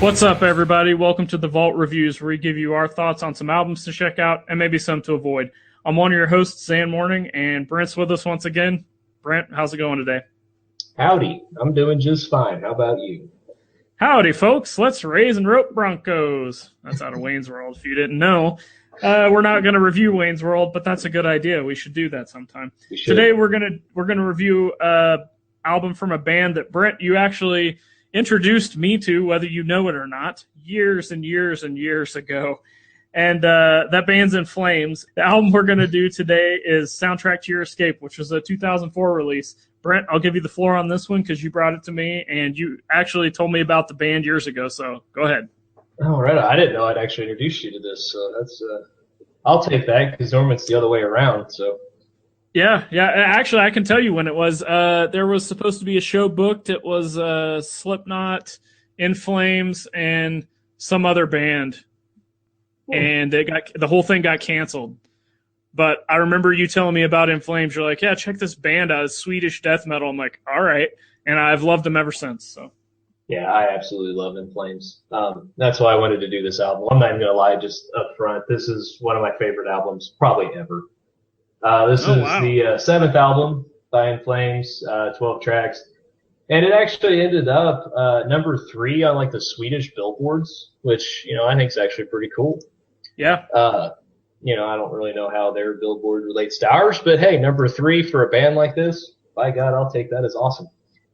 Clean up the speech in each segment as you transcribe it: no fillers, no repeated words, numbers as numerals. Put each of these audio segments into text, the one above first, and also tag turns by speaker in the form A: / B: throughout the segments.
A: What's up, everybody? Welcome to the Vault Reviews, where we give you our thoughts on some albums to check out and maybe some to avoid. I'm one of your hosts, Zan Morning, and Brent's with us once again. Brent, how's it going today?
B: Howdy, I'm doing just fine. How about you?
A: Howdy, folks. Let's raise and rope Broncos. That's out of Wayne's World, if you didn't know. We're not going to review Wayne's World, but that's a good idea. We should do that sometime. Today, we're gonna review an album from a band that, Brent, you actually introduced me to, whether you know it or not, years and years and years ago. And that band's In Flames. The album we're going to do today is Soundtrack to Your Escape, which was a 2004 release. Brent, I'll give you the floor on this one because you brought it to me, and you actually told me about the band years ago, so go ahead.
B: Oh, right. I didn't know I'd actually introduce you to this, so that's I'll take that because normally it's the other way around, so.
A: Yeah. Actually, I can tell you when it was. There was supposed to be a show booked. It was Slipknot, In Flames, and some other band, and the whole thing got canceled. But I remember you telling me about In Flames. You're like, yeah, check this band out. It's Swedish death metal. I'm like, all right, and I've loved them ever since. So.
B: Yeah, I absolutely love In Flames. That's why I wanted to do this album. I'm not even gonna lie, just up front, this is one of my favorite albums probably ever. This is the seventh album by In Flames, 12 tracks. And it actually ended up number 3 on like the Swedish billboards, which, I think is actually pretty cool.
A: Yeah.
B: I don't really know how their billboard relates to ours, but hey, number 3 for a band like this, by God, I'll take that as awesome.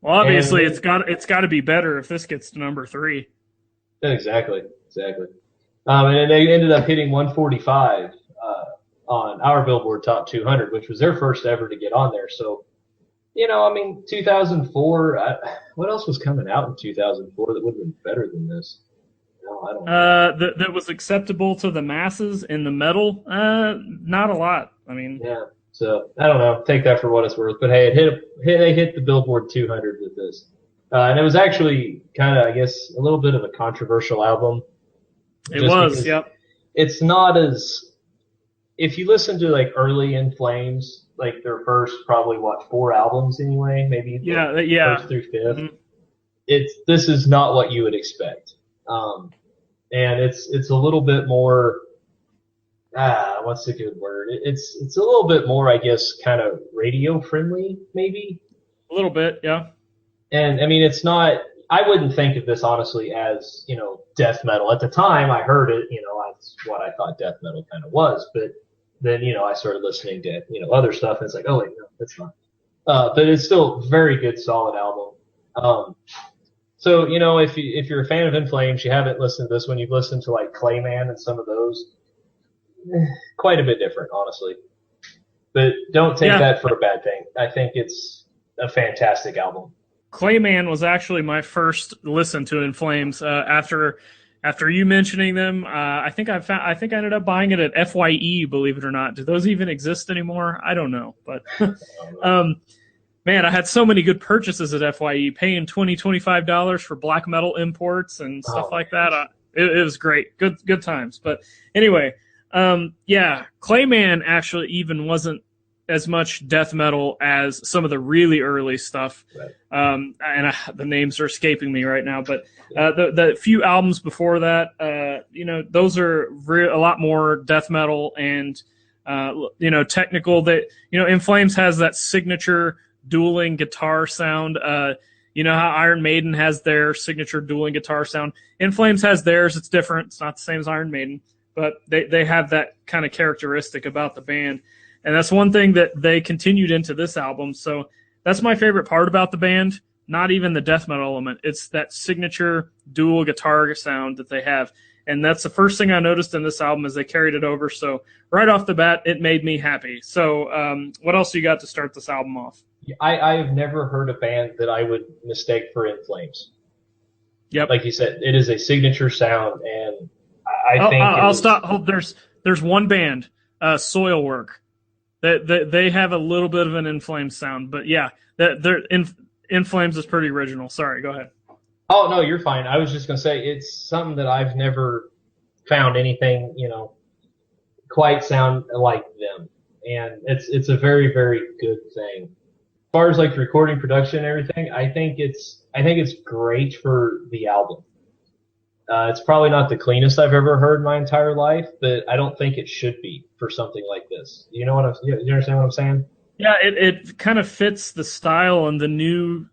A: Well, obviously, it's got to be better if this gets to number 3.
B: Exactly. And then they ended up hitting 145 on our Billboard Top 200, which was their first ever to get on there. So, 2004. What else was coming out in 2004 that would have been better than this? No, I don't know.
A: That was acceptable to the masses in the metal. Not a lot. I mean,
B: yeah. So I don't know. Take that for what it's worth. But hey, they hit the Billboard 200 with this, and it was actually kind of, I guess, a little bit of a controversial album.
A: It was. Yep.
B: It's not as, if you listen to like early In Flames, like their first probably 4 albums anyway, maybe first through 5th. Mm-hmm. This is not what you would expect, and it's a little bit more. What's a good word? It's a little bit more, I guess, kind of radio friendly, maybe.
A: A little bit, yeah.
B: And I mean, it's not. I wouldn't think of this honestly as death metal. At the time I heard it, that's what I thought death metal kind of was. But then I started listening to other stuff, and it's like, oh wait, no, that's not. But it's still a very good, solid album. So if you're a fan of In Flames, you haven't listened to this one, you've listened to like Clayman and some of those. Quite a bit different, honestly. But don't take that for a bad thing. I think it's a fantastic album.
A: Clayman was actually my first listen to In Flames. After you mentioning them, I think I ended up buying it at FYE. Believe it or not, do those even exist anymore? I don't know, but man, I had so many good purchases at FYE, paying $25 for black metal imports and stuff like that. It was great, good times. But anyway. Clayman actually even wasn't as much death metal as some of the really early stuff. Right. The names are escaping me right now, but the few albums before that, those are a lot more death metal and technical. That In Flames has that signature dueling guitar sound. You know how Iron Maiden has their signature dueling guitar sound. In Flames has theirs. It's different. It's not the same as Iron Maiden. But they have that kind of characteristic about the band. And that's one thing that they continued into this album. So that's my favorite part about the band. Not even the death metal element. It's that signature dual guitar sound that they have. And that's the first thing I noticed in this album as they carried it over. So right off the bat, it made me happy. So what else you got to start this album off?
B: I have never heard a band that I would mistake for In Flames.
A: Yep.
B: Like you said, it is a signature sound, and
A: I'll stop. Hold. There's one band, Soilwork, that they have a little bit of an In Flames sound, but yeah, they're In Flames is pretty original. Sorry, go ahead.
B: Oh no, you're fine. I was just gonna say it's something that I've never found anything quite sound like them, and it's a very, very good thing. As far as like recording, production, and everything, I think it's great for the album. It's probably not the cleanest I've ever heard in my entire life, but I don't think it should be for something like this. You understand what I'm saying?
A: Yeah, it kind of fits the style and the new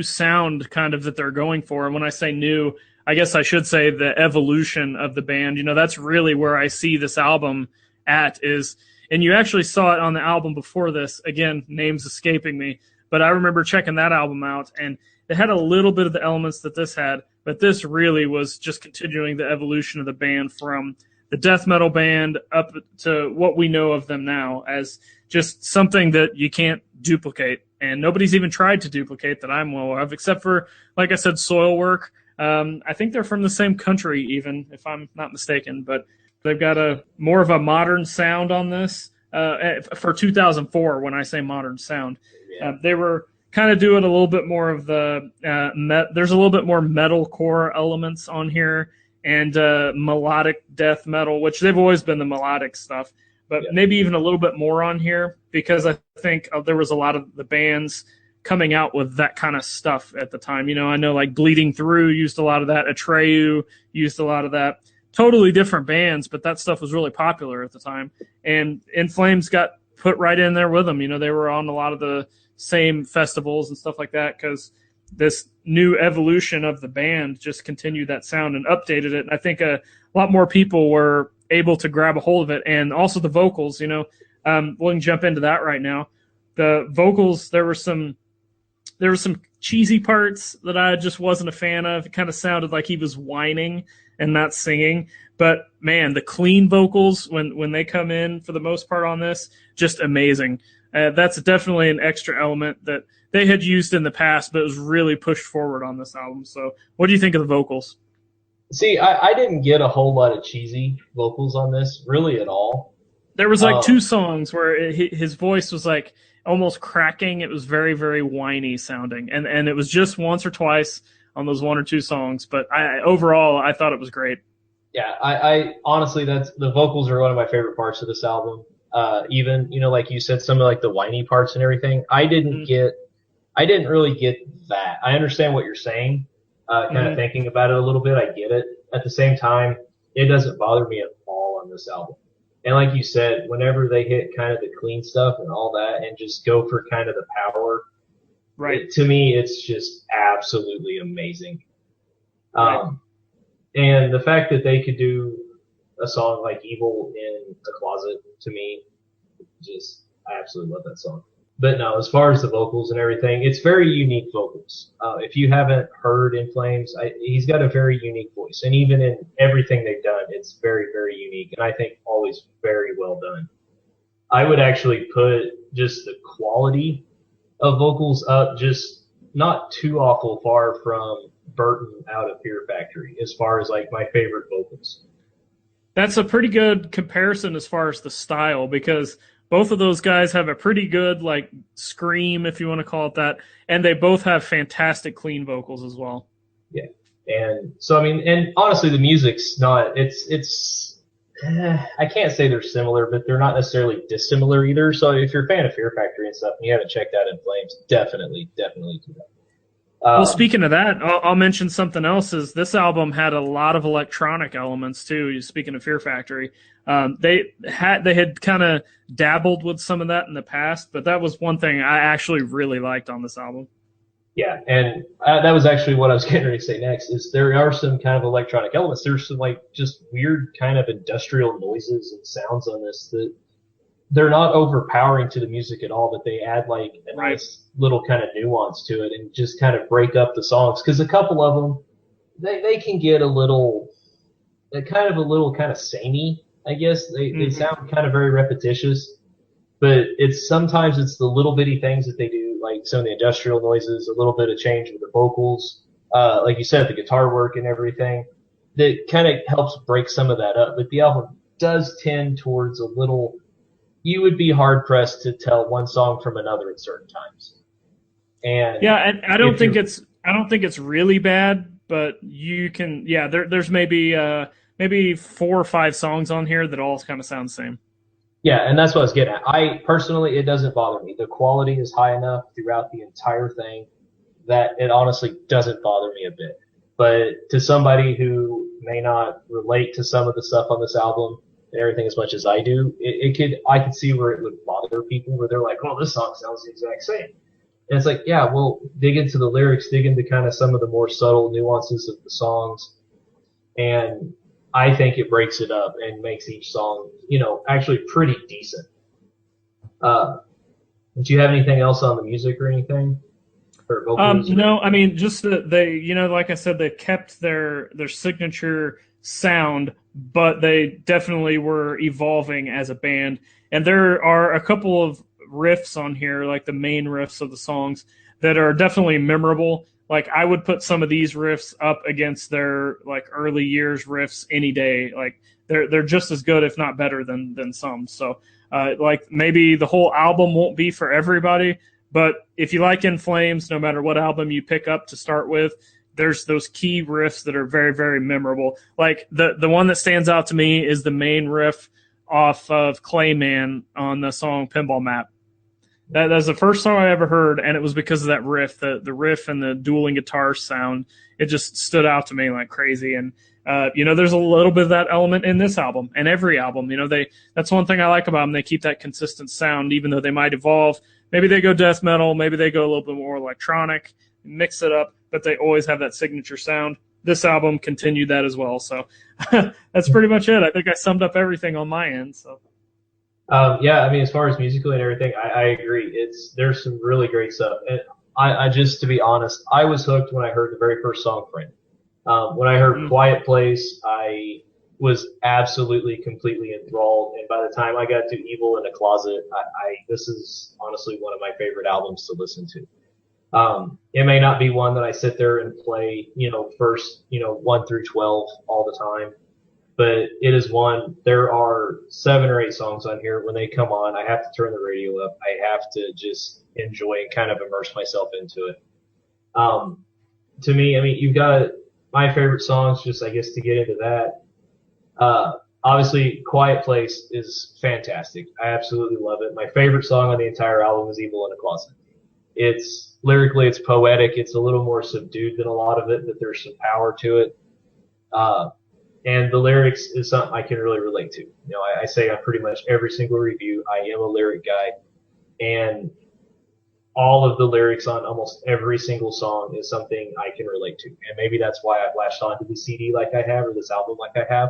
A: sound kind of that they're going for. And when I say new, I guess I should say the evolution of the band. That's really where I see this album at is, and you actually saw it on the album before this. Again, names escaping me, but I remember checking that album out, and it had a little bit of the elements that this had, but this really was just continuing the evolution of the band from the death metal band up to what we know of them now as just something that you can't duplicate. And nobody's even tried to duplicate that I'm aware of, except for, like I said, Soilwork. I think they're from the same country, even, if I'm not mistaken, but they've got a more of a modern sound on this for 2004. When I say modern sound, they were kind of doing a little bit more of the there's a little bit more metalcore elements on here and melodic death metal, which they've always been the melodic stuff, but maybe even a little bit more on here because I think there was a lot of the bands coming out with that kind of stuff at the time. I know like Bleeding Through used a lot of that. Atreyu used a lot of that. Totally different bands, but that stuff was really popular at the time. And In Flames got put right in there with them. They were on a lot of the same festivals and stuff like that because this new evolution of the band just continued that sound and updated it. And I think a lot more people were able to grab a hold of it. And also the vocals, we can jump into that right now. The vocals, there were some cheesy parts that I just wasn't a fan of. It kind of sounded like he was whining and not singing. But, man, the clean vocals, when they come in for the most part on this, just amazing. That's definitely an extra element that they had used in the past, but it was really pushed forward on this album. So what do you think of the vocals?
B: See, I didn't get a whole lot of cheesy vocals on this, really at all.
A: There was like two songs where his voice was like almost cracking. It was very, very whiny sounding. And it was just once or twice on those one or two songs. But overall, I thought it was great.
B: Yeah, I honestly, the vocals are one of my favorite parts of this album. Even, like you said, some of like the whiny parts and everything. I didn't really get that. I understand what you're saying. Kind of thinking about it a little bit, I get it. At the same time, it doesn't bother me at all on this album. And like you said, whenever they hit kind of the clean stuff and all that and just go for kind of the power,
A: right?
B: To me, it's just absolutely amazing.
A: Right.
B: And the fact that they could do a song like Evil in the Closet, to me, I absolutely love that song. But no, as far as the vocals and everything, it's very unique vocals. If you haven't heard In Flames, he's got a very unique voice. And even in everything they've done, it's very, very unique. And I think always very well done. I would actually put just the quality of vocals up just not too awful far from Burton out of Fear Factory as far as like my favorite vocals.
A: That's a pretty good comparison as far as the style because both of those guys have a pretty good like scream, if you want to call it that, and they both have fantastic clean vocals as well.
B: Yeah, and so I mean, and honestly, the music's not. It's. I can't say they're similar, but they're not necessarily dissimilar either. So if you're a fan of Fear Factory and stuff, and you haven't checked out In Flames, definitely do that.
A: Well, speaking of that, I'll mention something else. Is this album had a lot of electronic elements too. Speaking of Fear Factory, they had kind of dabbled with some of that in the past, but that was one thing I actually really liked on this album.
B: Yeah, and that was actually what I was getting ready to say next. Is there are some kind of electronic elements. There's some like just weird kind of industrial noises and sounds on this that they're not overpowering to the music at all, but they add like a nice little kind of nuance to it and just kind of break up the songs. Because a couple of them, they can get a little kind of samey, I guess. They sound kind of very repetitious, but sometimes it's the little bitty things that they do, like some of the industrial noises, a little bit of change with the vocals, like you said, the guitar work and everything, that kind of helps break some of that up. But the album does tend towards a little. You would be hard pressed to tell one song from another at certain times. And
A: yeah, and I don't think it's really bad, but you can there's maybe 4 or 5 songs on here that all kind of sound the same.
B: Yeah, and that's what I was getting at. I personally, it doesn't bother me. The quality is high enough throughout the entire thing that it honestly doesn't bother me a bit. But to somebody who may not relate to some of the stuff on this album and everything as much as I do, I could see where it would bother people, where they're like, "Oh, this song sounds the exact same." And it's like, yeah, well, dig into the lyrics, dig into kind of some of the more subtle nuances of the songs, and I think it breaks it up and makes each song, actually pretty decent. Do you have anything else on the music or anything? Or vocals?
A: No, I mean, just that they, like I said, they kept their signature sound, but they definitely were evolving as a band. And there are a couple of riffs on here, like the main riffs of the songs, that are definitely memorable. Like, I would put some of these riffs up against their like early years riffs any day. Like, they're just as good, if not better than some. So, like, maybe the whole album won't be for everybody, but if you like In Flames, no matter what album you pick up to start with, there's those key riffs that are very, very memorable. Like, the one that stands out to me is the main riff off of Clayman on the song Pinball Map. That's the first song I ever heard, and it was because of that riff, the riff and the dueling guitar sound. It just stood out to me like crazy. And there's a little bit of that element in this album and every album. That's one thing I like about them. They keep that consistent sound, even though they might evolve. Maybe they go death metal, maybe they go a little bit more electronic, mix it up, but they always have that signature sound. This album continued that as well. So that's pretty much it. I think I summed up everything on my end. So.
B: Yeah, I mean, as far as musically and everything, I agree. There's some really great stuff. And I just, to be honest, I was hooked when I heard the very first song, Friend. When I heard Quiet Place, I was absolutely, completely enthralled. And by the time I got to Evil in a Closet, this is honestly one of my favorite albums to listen to. It may not be one that I sit there and play, first, 1 through 12 all the time, but it is one. There are 7 or 8 songs on here. When they come on, I have to turn the radio up. I have to just enjoy and kind of immerse myself into it. To me, I mean, you've got my favorite songs, just, I guess, to get into that. Obviously, Quiet Place is fantastic. I absolutely love it. My favorite song on the entire album is Evil in a Closet. It's lyrically, it's poetic. It's a little more subdued than a lot of it, but there's some power to it. And the lyrics is something I can really relate to. I say on pretty much every single review, I am a lyric guy, and all of the lyrics on almost every single song is something I can relate to. And maybe that's why I've latched onto the CD like I have, or this album like I have.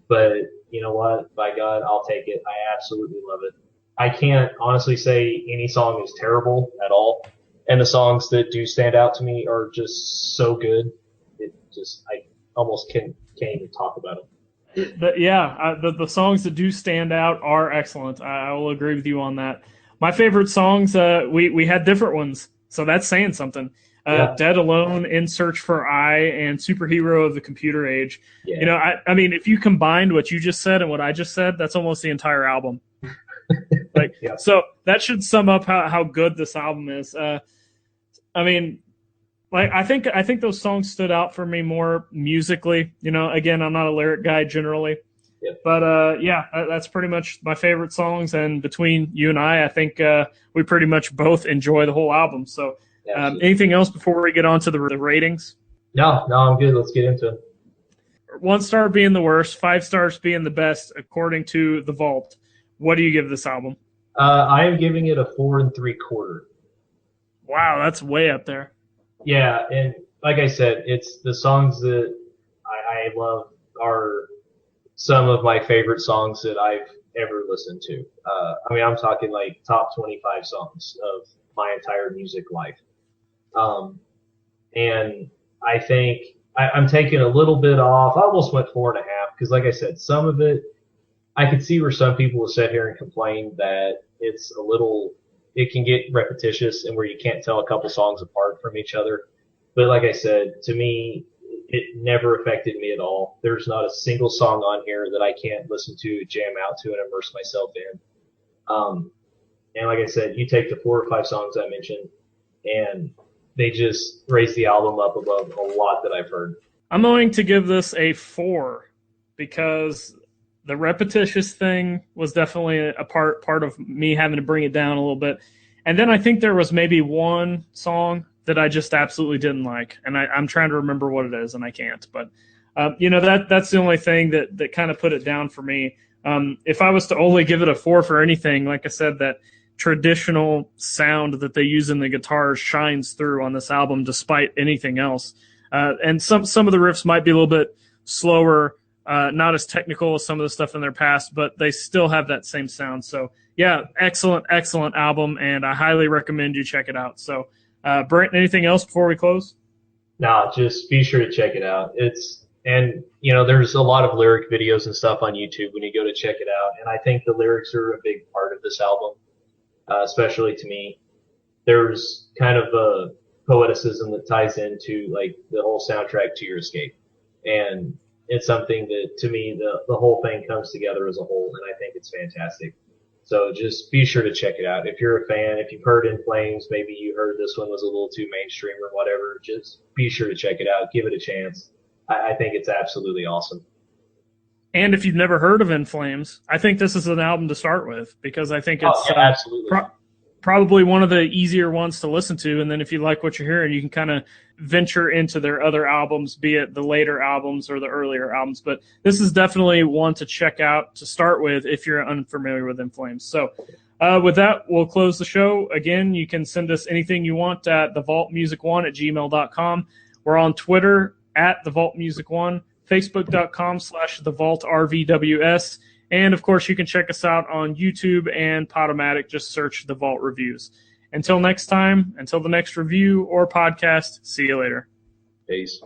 B: But you know what? By God, I'll take it. I absolutely love it. I can't honestly say any song is terrible at all. And the songs that do stand out to me are just so good. I almost can't even talk about them.
A: The songs that do stand out are excellent. I will agree with you on that. My favorite songs, we had different ones, so that's saying something. Dead Alone, In Search for I, and Superhero of the Computer Age. Yeah. I mean, if you combined what you just said and what I just said, that's almost the entire album. So that should sum up how good this album is. I mean, like, I think those songs stood out for me more musically. Again, I'm not a lyric guy generally. Yeah. But that's pretty much my favorite songs. And between you and I think we pretty much both enjoy the whole album. So anything else before we get on to the ratings?
B: No, I'm good. Let's get into it.
A: 1 star being the worst, 5 stars being the best, according to The Vault. What do you give this album?
B: I am giving it a 4 3/4.
A: Wow, that's way up there.
B: Yeah, and like I said, it's the songs that I love are some of my favorite songs that I've ever listened to. I mean, I'm talking like top 25 songs of my entire music life. And I think I'm taking a little bit off. I almost went 4.5 because, like I said, some of it I could see where some people will sit here and complain that it can get repetitious and where you can't tell a couple songs apart from each other. But like I said, to me, it never affected me at all. There's not a single song on here that I can't listen to, jam out to, and immerse myself in. And like I said, you take the 4 or 5 songs I mentioned, and they just raise the album up above a lot that I've heard.
A: I'm going to give this a 4 because the repetitious thing was definitely a part of me having to bring it down a little bit. And then I think there was maybe one song that I just absolutely didn't like, and I'm trying to remember what it is, and I can't. But that's the only thing that kind of put it down for me. If I was to only give it a 4 for anything, like I said, that traditional sound that they use in the guitars shines through on this album despite anything else. And some of the riffs might be a little bit slower, not as technical as some of the stuff in their past, but they still have that same sound. So yeah, excellent album, and I highly recommend you check it out. So Brent, anything else before we close?
B: No, just be sure to check it out. There's a lot of lyric videos and stuff on YouTube when you go to check it out, and I think the lyrics are a big part of this album, especially to me. There's kind of a poeticism that ties into like the whole soundtrack to your escape, and it's something that to me the whole thing comes together as a whole, and I think it's fantastic. So just be sure to check it out. If you're a fan, if you've heard In Flames, maybe you heard this one was a little too mainstream or whatever, just be sure to check it out. Give it a chance. I think it's absolutely awesome.
A: And if you've never heard of In Flames, I think this is an album to start with, because I think it's
B: absolutely.
A: Probably one of the easier ones to listen to. And then if you like what you're hearing, you can kind of venture into their other albums, be it the later albums or the earlier albums. But this is definitely one to check out to start with if you're unfamiliar with In Flames. So with that, we'll close the show. Again, you can send us anything you want at thevaultmusic1@gmail.com. We're on Twitter at thevaultmusic1, facebook.com/thevaultrvws. And, of course, you can check us out on YouTube and Podomatic. Just search The Vault Reviews. Until next time, until the next review or podcast, see you later.
B: Peace.